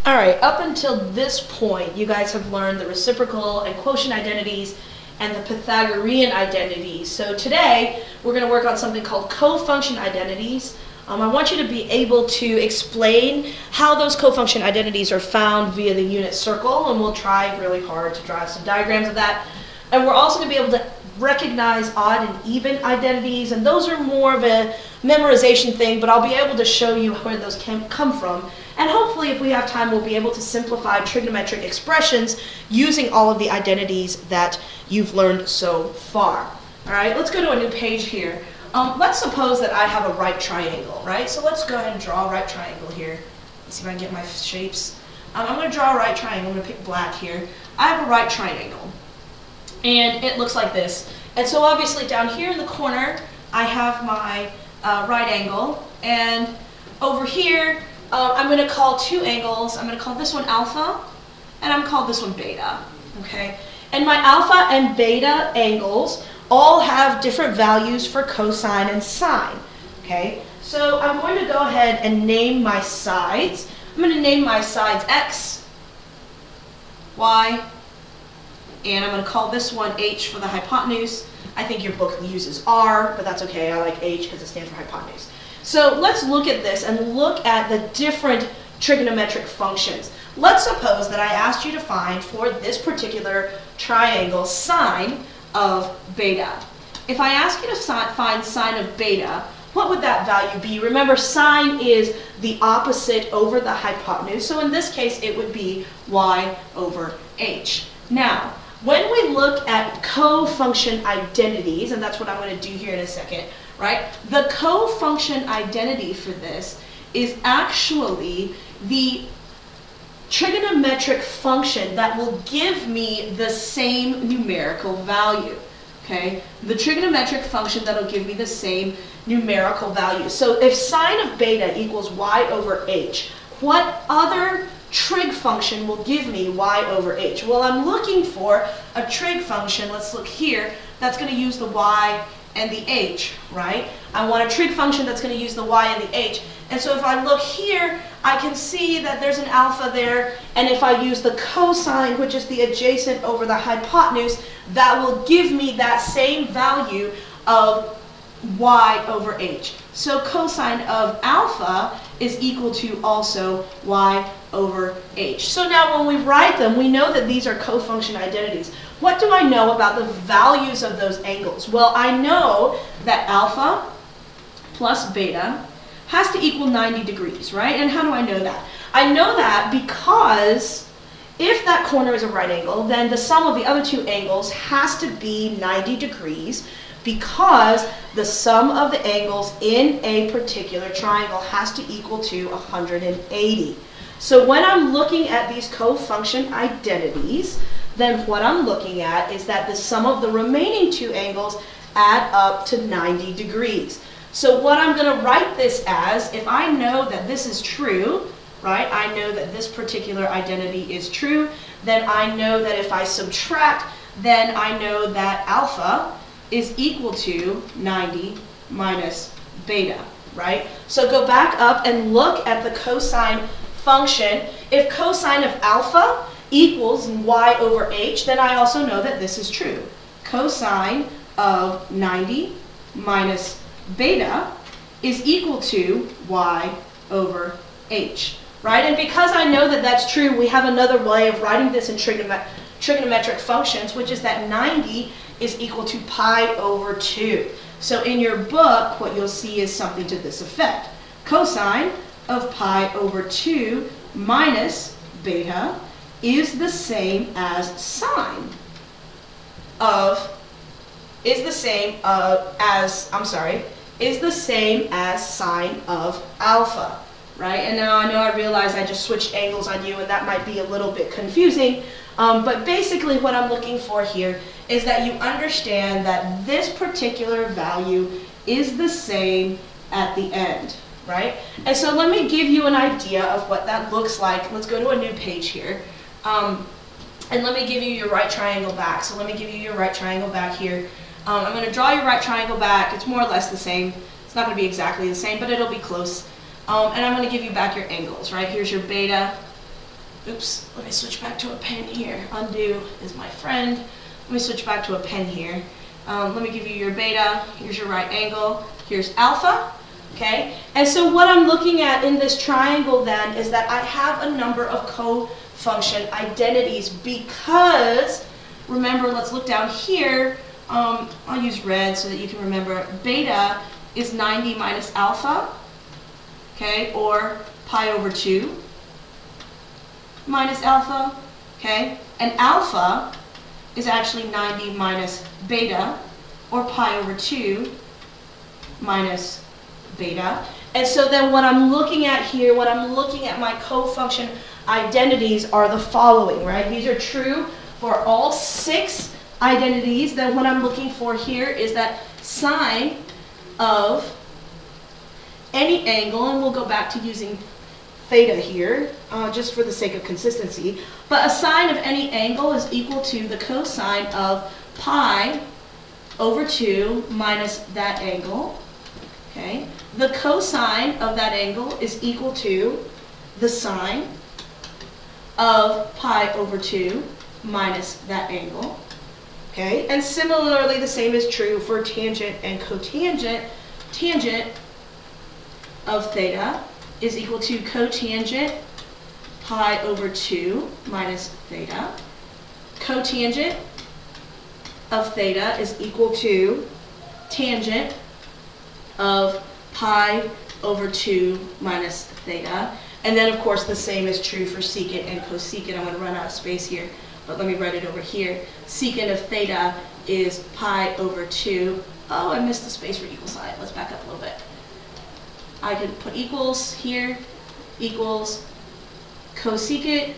All right, up until this point, you guys have learned the reciprocal and quotient identities and the Pythagorean identities. So today, we're going to work on something called cofunction identities. I want you to be able to explain how those cofunction identities are found via the unit circle, and we'll try really hard to draw some diagrams of that. And we're also going to be able to recognize odd and even identities, and those are more of a memorization thing, but I'll be able to show you where those can come from. And hopefully, if we have time, we'll be able to simplify trigonometric expressions using all of the identities that you've learned so far. All right, let's go to a new page here. Let's suppose that I have a right triangle, right? So let's go ahead and draw a right triangle here. Let's see if I can get my shapes. I'm going to draw a right triangle. I'm going to pick black here. I have a right triangle, and it looks like this. And so obviously down here in the corner, I have my right angle, and over here, I'm going to call two angles. I'm going to call this one alpha, and I'm going to call this one beta, okay? And my alpha and beta angles all have different values for cosine and sine, okay? So I'm going to go ahead and name my sides. I'm going to name my sides x, y, and I'm going to call this one h for the hypotenuse. I think your book uses r, but that's okay. I like h because it stands for hypotenuse. So let's look at this and look at the different trigonometric functions. Let's suppose that I asked you to find for this particular triangle sine of beta. If I ask you to find sine of beta, what would that value be? Remember, sine is the opposite over the hypotenuse, so in this case it would be y over h. Now, when we look at cofunction identities, and that's what I'm going to do here in a second, right? The cofunction identity for this is actually the trigonometric function that will give me the same numerical value, okay? The trigonometric function that will give me the same numerical value. So if sine of beta equals y over h, what other trig function will give me y over h? Well, I'm looking for a trig function, let's look here, that's going to use the y and the h, right? I want a trig function that's going to use the y and the h. And so if I look here, I can see that there's an alpha there, and if I use the cosine, which is the adjacent over the hypotenuse, that will give me that same value of y over h. So cosine of alpha is equal to also y over h. So now when we write them, we know that these are cofunction identities. What do I know about the values of those angles? Well, I know that alpha plus beta has to equal 90 degrees, right? And how do I know that? I know that because if that corner is a right angle, then the sum of the other two angles has to be 90 degrees, because the sum of the angles in a particular triangle has to equal to 180. So when I'm looking at these cofunction identities, then what I'm looking at is that the sum of the remaining two angles add up to 90 degrees. So what I'm going to write this as, if I know that this is true, right, I know that this particular identity is true, then I know that if I subtract, then I know that alpha is equal to 90 minus beta, right? So go back up and look at the cosine function. If cosine of alpha equals y over h, then I also know that this is true. Cosine of 90 minus beta is equal to y over h, right? And because I know that that's true, we have another way of writing this in trigonometric functions, which is that 90 is equal to pi over 2. So in your book, what you'll see is something to this effect. Cosine of pi over 2 minus beta is the same as sine of, is the same as sine of alpha, right? And now I know I realize I just switched angles on you, and that might be a little bit confusing, but basically what I'm looking for here is that you understand that this particular value is the same at the end, right? And so let me give you an idea of what that looks like. Let's go to a new page here. And let me give you your right triangle back. So let me give you your right triangle back here. I'm going to draw your right triangle back. It's more or less the same. It's not going to be exactly the same, but it'll be close. And I'm going to give you back your angles, right? Here's your beta, Oops, let me switch back to a pen here. Undo is my friend. Let me switch back to a pen here. Let me give you your beta. Here's your right angle. Here's alpha. Okay, and so what I'm looking at in this triangle then is that I have a number of co-function identities because, remember, let's look down here. I'll use red so that you can remember. Beta is 90 minus alpha, okay, or pi over 2 minus alpha, okay, and alpha is actually 90 minus beta, or pi over 2 minus beta. And so then what I'm looking at here, when I'm looking at my co-function identities are the following, right? These are true for all 6 identities. Then what I'm looking for here is that sine of any angle, and we'll go back to using theta here, just for the sake of consistency, but a sine of any angle is equal to the cosine of pi over 2 minus that angle. Okay. The cosine of that angle is equal to the sine of pi over 2 minus that angle. Okay. And similarly, the same is true for tangent and cotangent. Tangent of theta is equal to cotangent pi over 2 minus theta. Cotangent of theta is equal to tangent of pi over 2 minus theta. And then, of course, the same is true for secant and cosecant. I'm going to run out of space here, but let me write it over here. Secant of theta is pi over 2. Oh, I missed the space for equal sign. Let's back up a little bit. I could put equals here, equals cosecant,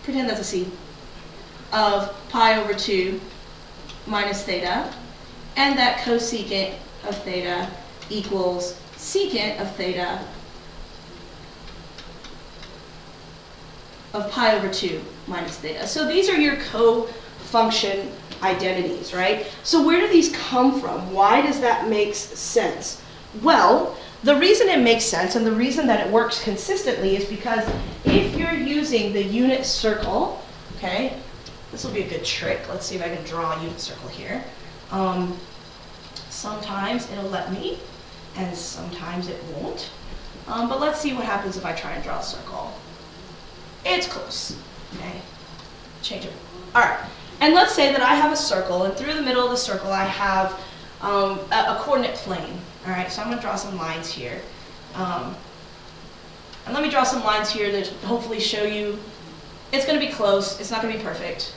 pretend that's a C, of pi over 2 minus theta. And that cosecant of theta equals secant of theta of pi over 2 minus theta. So these are your co-function identities, right? So where do these come from? Why does that make sense? Well, the reason it makes sense and the reason that it works consistently is because if you're using the unit circle, okay, this will be a good trick. Let's see if I can draw a unit circle here. Sometimes it'll let me, and sometimes it won't. But let's see what happens if I try and draw a circle. It's close. Okay, change it. All right, and let's say that I have a circle, and through the middle of the circle I have a coordinate plane. All right, so I'm going to draw some lines here. And let me draw some lines here that hopefully show you it's going to be close. It's not going to be perfect.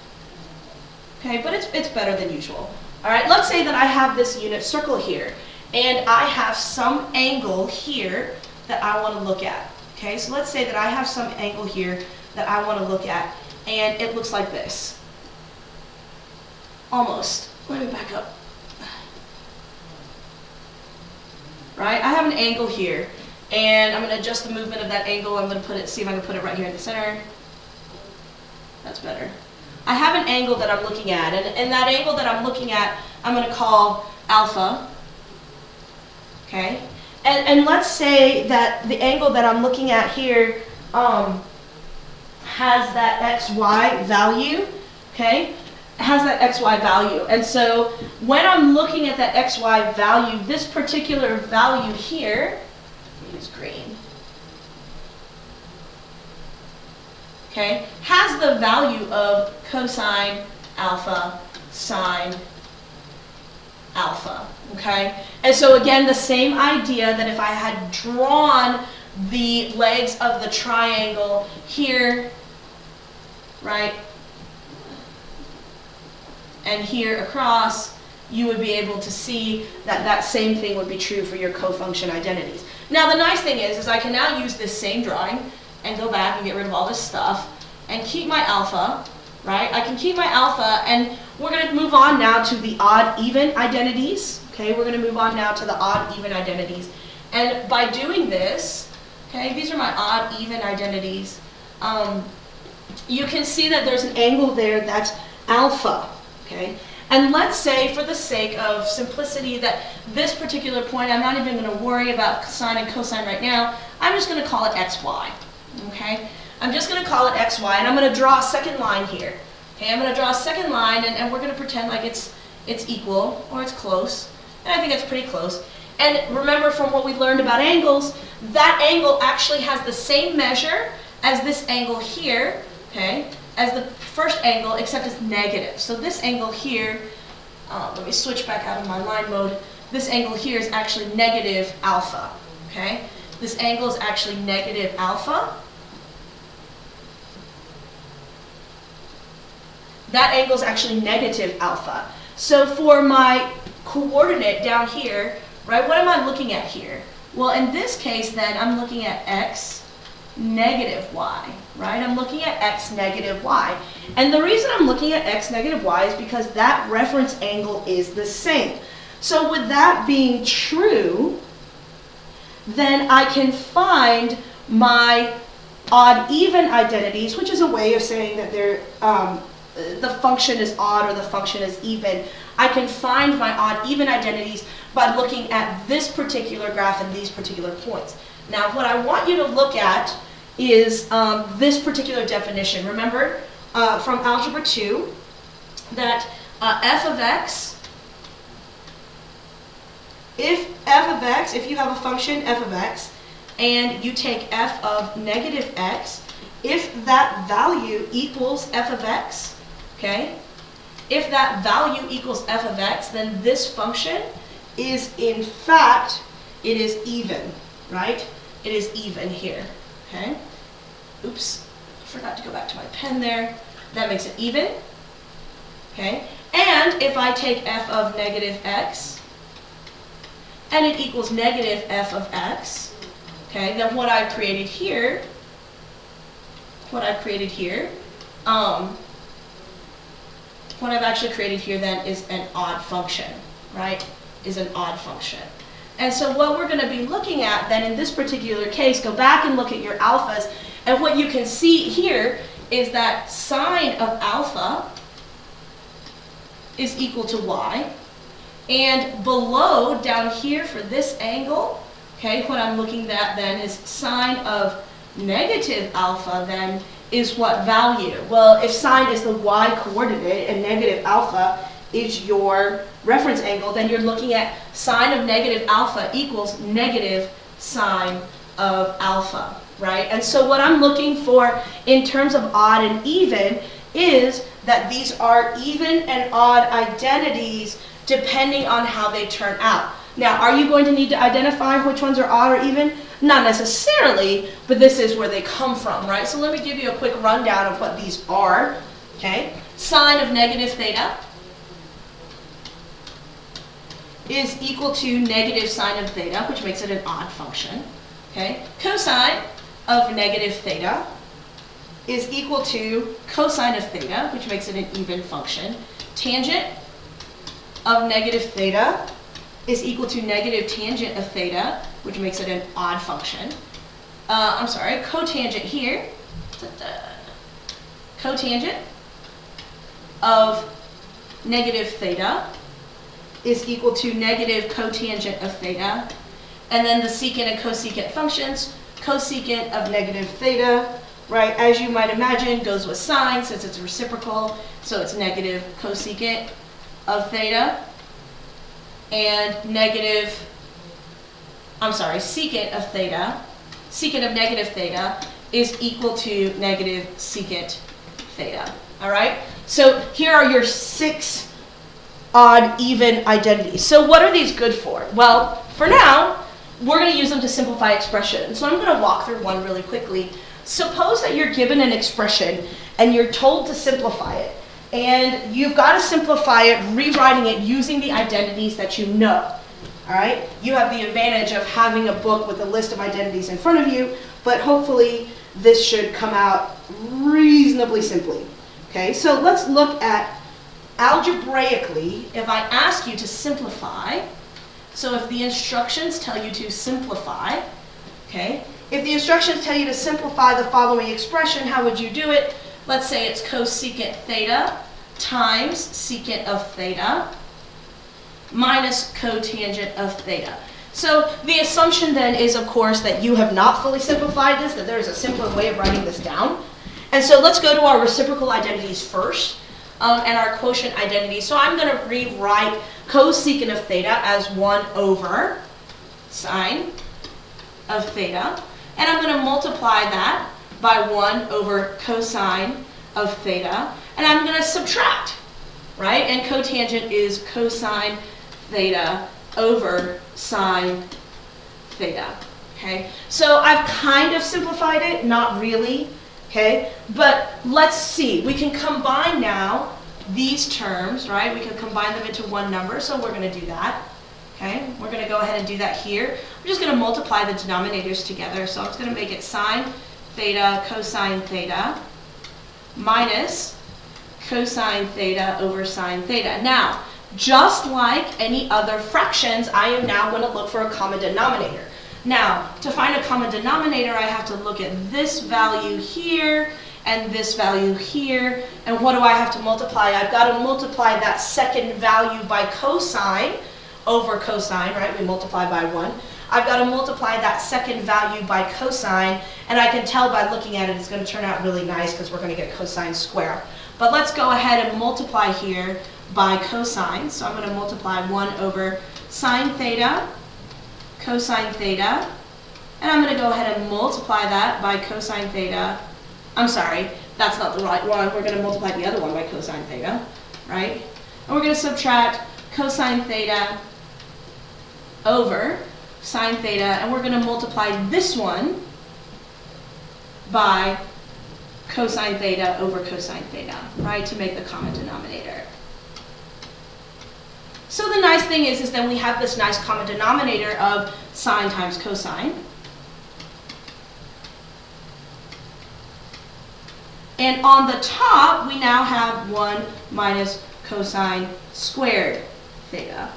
Okay, but it's better than usual. All right, let's say that I have this unit circle here, and I have some angle here that I want to look at. Okay, so let's say that I have some angle here that I want to look at, and it looks like this. Almost. Let me back up. Right, I have an angle here, and I'm going to adjust the movement of that angle. I'm going to see if I can put it right here in the center. That's better. I have an angle that I'm looking at, and that angle that I'm looking at, I'm going to call alpha. Okay, and let's say that the angle that I'm looking at here has that xy value. Okay, it has that xy value, and so when I'm looking at that xy value, this particular value here, use green. Okay, has the value of cosine alpha sine alpha. Okay, and so again, the same idea that if I had drawn the legs of the triangle here, right, and here across, you would be able to see that that same thing would be true for your co-function identities. Now the nice thing is I can now use this same drawing and go back and get rid of all this stuff and keep my alpha, right? I can keep my alpha, and we're going to move on now to the odd-even identities. Okay, we're going to move on now to the odd-even identities. And by doing this, okay, these are my odd-even identities. You can see that there's an angle there that's alpha, okay? And let's say, for the sake of simplicity, that this particular point, I'm not even going to worry about sine and cosine right now. I'm just going to call it xy. Okay? I'm just going to call it xy, and I'm going to draw a second line here. Okay, I'm going to draw a second line, and we're going to pretend like it's equal, or it's close. And I think it's pretty close. And remember from what we learned about angles, that angle actually has the same measure as this angle here, okay, as the first angle, except it's negative. So this angle here, let me switch back out of my line mode. This angle here is actually negative alpha, okay? This angle is actually negative alpha. That angle is actually negative alpha. So for my coordinate down here, right, what am I looking at here? Well, in this case, then, I'm looking at x negative y, right? I'm looking at x negative y. And the reason I'm looking at x negative y is because that reference angle is the same. So with that being true, then I can find my odd-even identities, which is a way of saying that they're the function is odd or the function is even. I can find my odd-even identities by looking at this particular graph and these particular points. Now, what I want you to look at is this particular definition. Remember from Algebra 2 that f of x, if you have a function f of x, and you take f of negative x, if that value equals f of x, okay, if that value equals f of x, then this function is, in fact, it is even, right? It is even here, okay? Oops, I forgot to go back to my pen there. That makes it even, okay? And if I take f of negative x, and it equals negative f of x, okay, then what I've created here, what I've actually created here then is an odd function, right? Is an odd function. And so what we're going to be looking at then in this particular case, go back and look at your alphas, and what you can see here is that sine of alpha is equal to y, and below down here for this angle, okay, what I'm looking at then is sine of negative alpha then is what value? Well, if sine is the y coordinate and negative alpha is your reference angle, then you're looking at sine of negative alpha equals negative sine of alpha, right? And so what I'm looking for in terms of odd and even is that these are even and odd identities depending on how they turn out. Now, are you going to need to identify which ones are odd or even? Not necessarily, but this is where they come from, right? So let me give you a quick rundown of what these are, okay? Sine of negative theta is equal to negative sine of theta, which makes it an odd function, okay? Cosine of negative theta is equal to cosine of theta, which makes it an even function. Tangent of negative theta is equal to negative tangent of theta, which makes it an odd function. Cotangent here, cotangent of negative theta is equal to negative cotangent of theta. And then the secant and cosecant functions, cosecant of negative theta, right, as you might imagine, goes with sine since it's reciprocal, so it's negative cosecant of theta. And secant of theta, secant of negative theta is equal to negative secant theta, all right? So here are your 6 odd, even identities. So what are these good for? Well, for now, we're going to use them to simplify expressions. So I'm going to walk through one really quickly. Suppose that you're given an expression and you're told to simplify it. And you've got to simplify it, rewriting it using the identities that you know. All right? You have the advantage of having a book with a list of identities in front of you, but hopefully this should come out reasonably simply. Okay, so let's look at algebraically, if I ask you to simplify, so if the instructions tell you to simplify, okay, if the instructions tell you to simplify the following expression, how would you do it? Let's say it's cosecant theta times secant of theta minus cotangent of theta. So the assumption then is, of course, that you have not fully simplified this, that there is a simpler way of writing this down. And so let's go to our reciprocal identities first, and our quotient identities. So I'm going to rewrite cosecant of theta as 1 over sine of theta. And I'm going to multiply that by 1 over cosine of theta. And I'm going to subtract, right? And cotangent is cosine theta over sine theta. Okay? So I've kind of simplified it, not really. Okay? But let's see. We can combine now these terms, right? We can combine them into one number, so we're going to do that. Okay? We're going to go ahead and do that here. I'm just going to multiply the denominators together. So I'm just going to make it sine theta cosine theta minus cosine theta over sine theta. Now, just like any other fractions, I am now going to look for a common denominator. Now, to find a common denominator, I have to look at this value here and this value here. And what do I have to multiply? I've got to multiply that second value by cosine over cosine, right? We multiply by 1. I've got to multiply that second value by cosine, and I can tell by looking at it it's going to turn out really nice because we're going to get cosine square. But let's go ahead and multiply here by cosine. So I'm going to multiply 1 over sine theta, cosine theta, and I'm going to go ahead and multiply that by cosine theta. I'm sorry, that's not the right one. We're going to multiply the other one by cosine theta, right? And we're going to subtract cosine theta over sine theta, and we're going to multiply this one by cosine theta over cosine theta, right, to make the common denominator. So the nice thing is then we have this nice common denominator of sine times cosine. And on the top, we now have 1 minus cosine squared theta,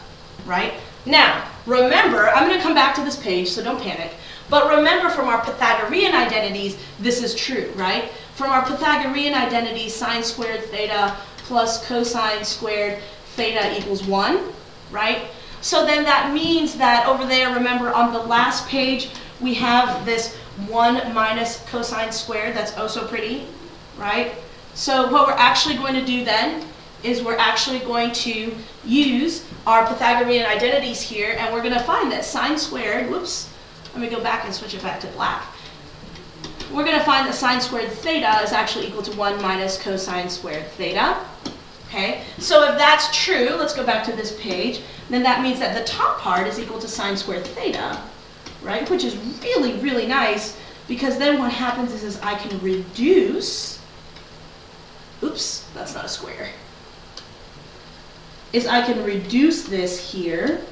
right? Now, remember, I'm going to come back to this page, so don't panic. But remember, from our Pythagorean identities, this is true, right? From our Pythagorean identities, sine squared theta plus cosine squared theta equals 1, right? So then that means that over there, remember, on the last page, we have this 1 minus cosine squared. That's oh so pretty, right? So what we're actually going to do then is we're actually going to use our Pythagorean identities here, and we're going to find that sine squared, whoops, let me go back and switch it back to black. We're going to find that sine squared theta is actually equal to 1 minus cosine squared theta. Okay, so if that's true, let's go back to this page, then that means that the top part is equal to sine squared theta, right? Which is really, really nice, because then what happens is I can reduce, oops, that's not a square, is I can reduce this here,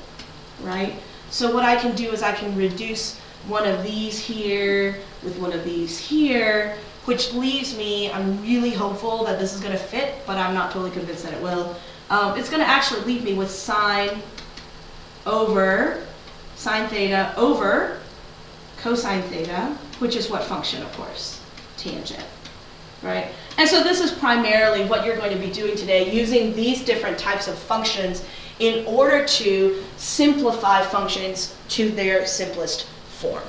right? So what I can do is I can reduce one of these here with one of these here, which leaves me, I'm really hopeful that this is going to fit, but I'm not totally convinced that it will. It's going to actually leave me with sine over sine theta over cosine theta, which is what function, of course? Tangent, right? And so this is primarily what you're going to be doing today, using these different types of functions in order to simplify functions to their simplest form.